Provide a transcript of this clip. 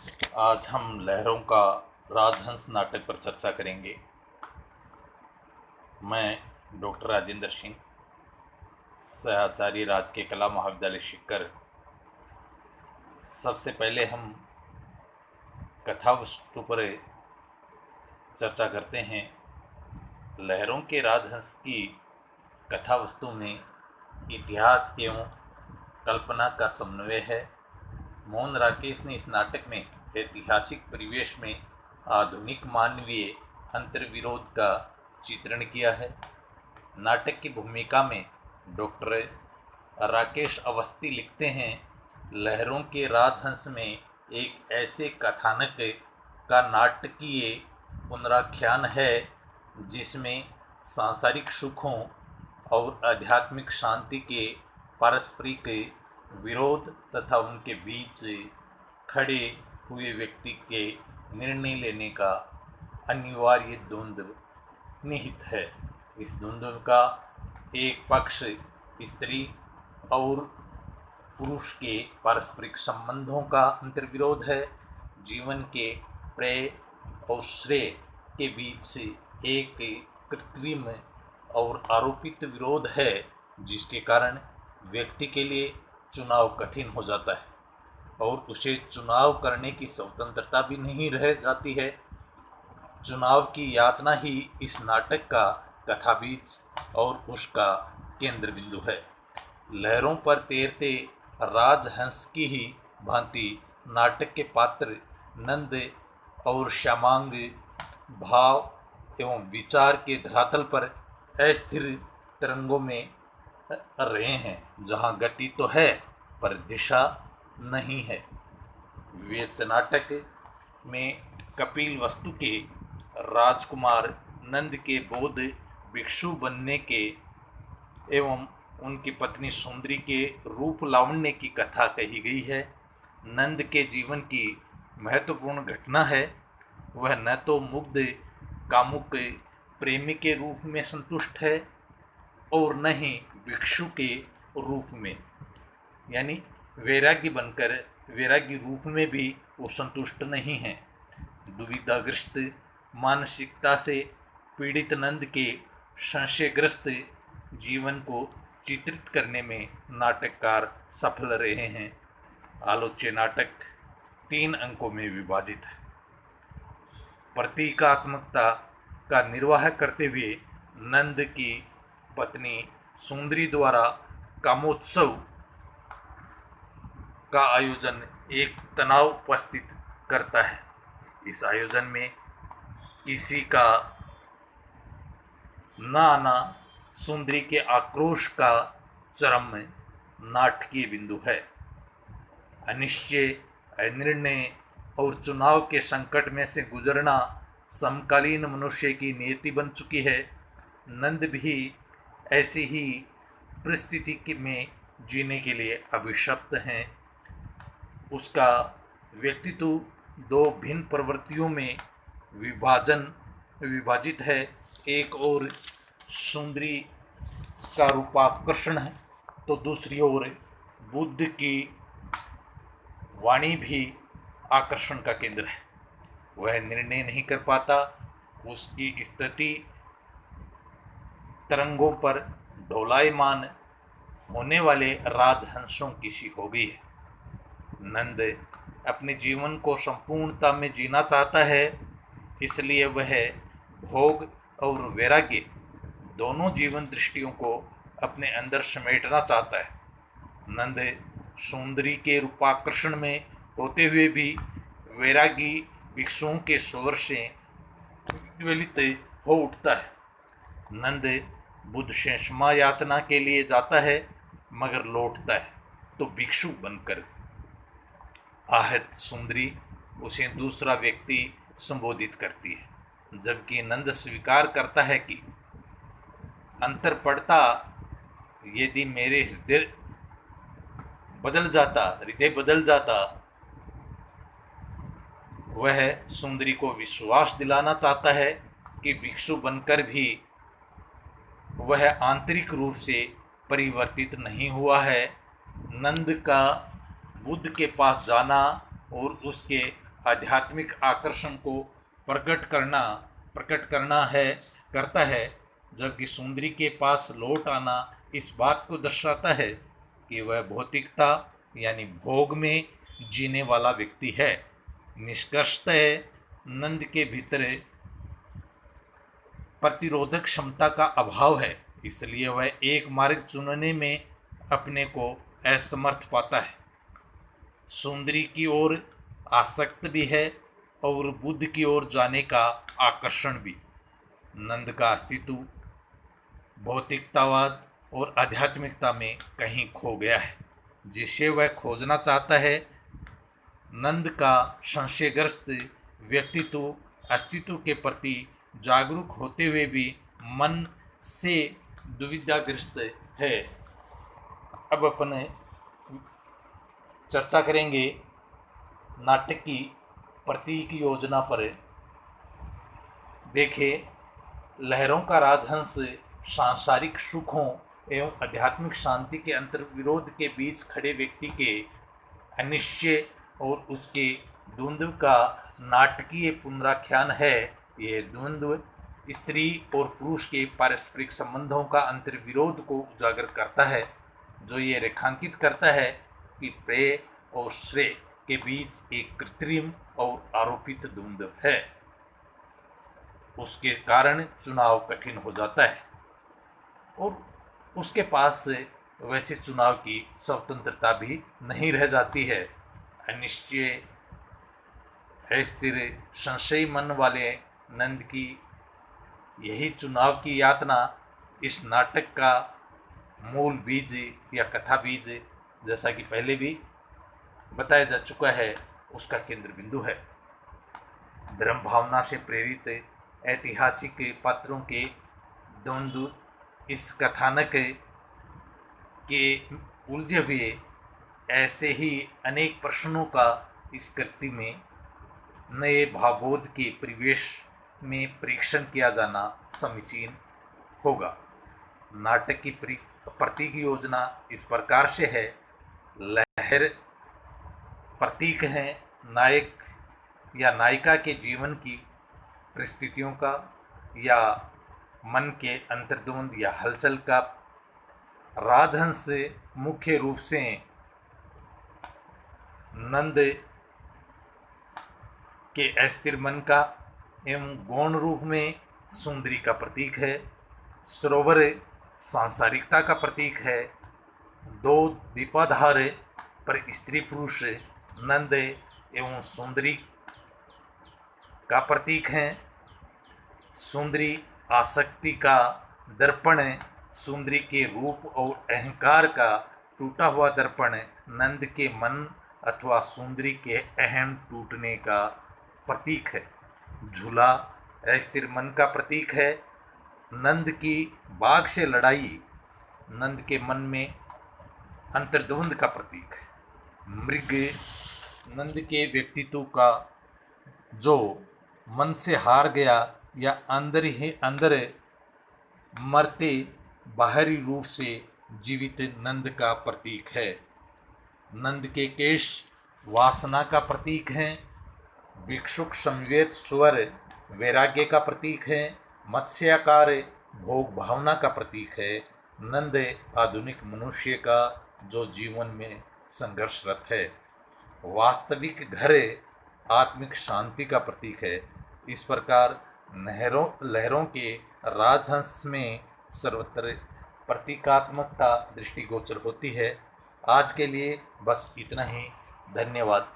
आज हम लहरों का राजहंस नाटक पर चर्चा करेंगे। मैं डॉक्टर राजेंद्र सिंह, सहआचार्य राजकीय कला महाविद्यालय सीकर। सबसे पहले हम कथा वस्तु पर चर्चा करते हैं। लहरों के राजहंस की कथा वस्तु में इतिहास एवं कल्पना का समन्वय है। मोहन राकेश ने इस नाटक में ऐतिहासिक परिवेश में आधुनिक मानवीय अंतर्विरोध का चित्रण किया है। नाटक की भूमिका में डॉक्टर राकेश अवस्थी लिखते हैं, लहरों के राजहंस में एक ऐसे कथानक का नाटकीय पुनराख्यान है जिसमें सांसारिक सुखों और आध्यात्मिक शांति के पारस्परिक विरोध तथा उनके बीच खड़े हुए व्यक्ति के निर्णय लेने का अनिवार्य द्वंद्व निहित है। इस द्वंद्व का एक पक्ष स्त्री और पुरुष के पारस्परिक संबंधों का अंतर्विरोध है। जीवन के प्रेय और श्रेय के बीच एक कृत्रिम और आरोपित विरोध है जिसके कारण व्यक्ति के लिए चुनाव कठिन हो जाता है और उसे चुनाव करने की स्वतंत्रता भी नहीं रह जाती है। चुनाव की यातना ही इस नाटक का कथाबीज और उसका केंद्र बिंदु है। लहरों पर तैरते राजहंस की ही भांति नाटक के पात्र नंद और श्यामांग भाव एवं विचार के धरातल पर अस्थिर तरंगों में रहे हैं, जहाँ गति तो है पर दिशा नहीं है। वेच नाटक में कपिल वस्तु के राजकुमार नंद के बोध भिक्षु बनने के एवं उनकी पत्नी सुंदरी के रूप लावण्य की कथा कही गई है। नंद के जीवन की महत्वपूर्ण घटना है, वह न तो मुग्ध कामुक प्रेमी के रूप में संतुष्ट है और न ही भिक्षु के रूप में, यानी वैरागी बनकर वैरागी रूप में भी वो संतुष्ट नहीं है। दुविधाग्रस्त मानसिकता से पीड़ित नंद के संशयग्रस्त जीवन को चित्रित करने में नाटककार सफल रहे हैं। आलोच्य नाटक 3 अंकों में विभाजित है। प्रतीकात्मकता का निर्वाह करते हुए नंद की पत्नी सुंदरी द्वारा कामोत्सव का आयोजन एक तनाव उपस्थित करता है। इस आयोजन में किसी का न आना सुंदरी के आक्रोश का चरम नाटकीय बिंदु है। अनिश्चय, अनिर्णय और चुनाव के संकट में से गुजरना समकालीन मनुष्य की नियति बन चुकी है। नंद भी ऐसी ही परिस्थिति में जीने के लिए अभिशप्त हैं। उसका व्यक्तित्व 2 भिन्न प्रवृत्तियों में विभाजित है। एक ओर सुंदरी का रूपाकर्षण है तो दूसरी ओर बुद्ध की वाणी भी आकर्षण का केंद्र है। वह निर्णय नहीं कर पाता, उसकी स्थिति तरंगों पर ढोलायमान होने वाले राजहंसों की सी हो गई है। नंद अपने जीवन को संपूर्णता में जीना चाहता है, इसलिए वह भोग और वैराग्य दोनों जीवन दृष्टियों को अपने अंदर समेटना चाहता है। नंद सुंदरी के रूपाकर्षण में होते हुए भी वैरागी भिक्षुओं के स्वर से ज्वलित हो उठता है। नंद बुद्ध से क्षमा याचना के लिए जाता है मगर लौटता है तो भिक्षु बनकर। आहत सुंदरी उसे दूसरा व्यक्ति संबोधित करती है, जबकि नंद स्वीकार करता है कि अंतर पड़ता यदि मेरे हृदय बदल जाता। वह सुंदरी को विश्वास दिलाना चाहता है कि भिक्षु बनकर भी वह आंतरिक रूप से परिवर्तित नहीं हुआ है। नंद का बुद्ध के पास जाना और उसके आध्यात्मिक आकर्षण को प्रकट करता है, जबकि सुंदरी के पास लौट आना इस बात को दर्शाता है कि वह भौतिकता यानी भोग में जीने वाला व्यक्ति है। निष्कर्षतः नंद के भीतर प्रतिरोधक क्षमता का अभाव है, इसलिए वह एक मार्ग चुनने में अपने को असमर्थ पाता है। सुंदरी की ओर आसक्त भी है और बुद्ध की ओर जाने का आकर्षण भी। नंद का अस्तित्व भौतिकतावाद और आध्यात्मिकता में कहीं खो गया है, जिसे वह खोजना चाहता है। नंद का संशयग्रस्त व्यक्तित्व अस्तित्व के प्रति जागरूक होते हुए भी मन से दुविधाग्रस्त है। अब अपन चर्चा करेंगे नाटक की प्रतीक योजना पर। देखें, लहरों का राजहंस सांसारिक सुखों एवं आध्यात्मिक शांति के अंतर्विरोध के बीच खड़े व्यक्ति के अनिश्चय और उसके द्वंद्व का नाटकीय पुनराख्यान है। यह द्वंद्व स्त्री और पुरुष के पारस्परिक संबंधों का अंतर्विरोध को उजागर करता है, जो ये रेखांकित करता है कि प्रेय और श्रेय के बीच एक कृत्रिम और आरोपित द्वंद्व है। उसके कारण चुनाव कठिन हो जाता है और उसके पास वैसे चुनाव की स्वतंत्रता भी नहीं रह जाती है। अनिश्चय अस्थिर संशयी मन वाले नंद की यही चुनाव की यातना इस नाटक का मूल बीज या कथा बीज, जैसा कि पहले भी बताया जा चुका है, उसका केंद्र बिंदु है। धर्म भावना से प्रेरित ऐतिहासिक पात्रों के द्वंद्व इस कथानक के उलझे हुए ऐसे ही अनेक प्रश्नों का इस कृति में नए भावबोध के परिवेश में परीक्षण किया जाना समीचीन होगा। नाटक की प्रतीक योजना इस प्रकार से है। लहर प्रतीक है नायक या नायिका के जीवन की परिस्थितियों का या मन के अंतर्द्वंद या हलचल का। राजहंस मुख्य रूप से नंद के अस्थिर मन का एवं गौण रूप में सुंदरी का प्रतीक है। सरोवर सांसारिकता का प्रतीक है। दो दीपाधार पर स्त्री पुरुष नंद एवं सुंदरी का प्रतीक है। सुंदरी आसक्ति का दर्पण, सुंदरी के रूप और अहंकार का टूटा हुआ दर्पण नंद के मन अथवा सुंदरी के अहम टूटने का प्रतीक है। झूला अस्थिर मन का प्रतीक है। नंद की बाघ से लड़ाई नंद के मन में अंतर्द्वंद का प्रतीक है। मृग नंद के व्यक्तित्व का जो मन से हार गया या अंदर ही अंदर मरते बाहरी रूप से जीवित नंद का प्रतीक है। नंद के केश वासना का प्रतीक हैं। भिक्षुक संवेद स्वर वैराग्य का प्रतीक है। मत्स्याकार भोग भावना का प्रतीक है। नंद आधुनिक मनुष्य का जो जीवन में संघर्षरत है। वास्तविक घर आत्मिक शांति का प्रतीक है। इस प्रकार लहरों के राजहंस में सर्वत्र प्रतीकात्मकता दृष्टिगोचर होती है। आज के लिए बस इतना ही। धन्यवाद।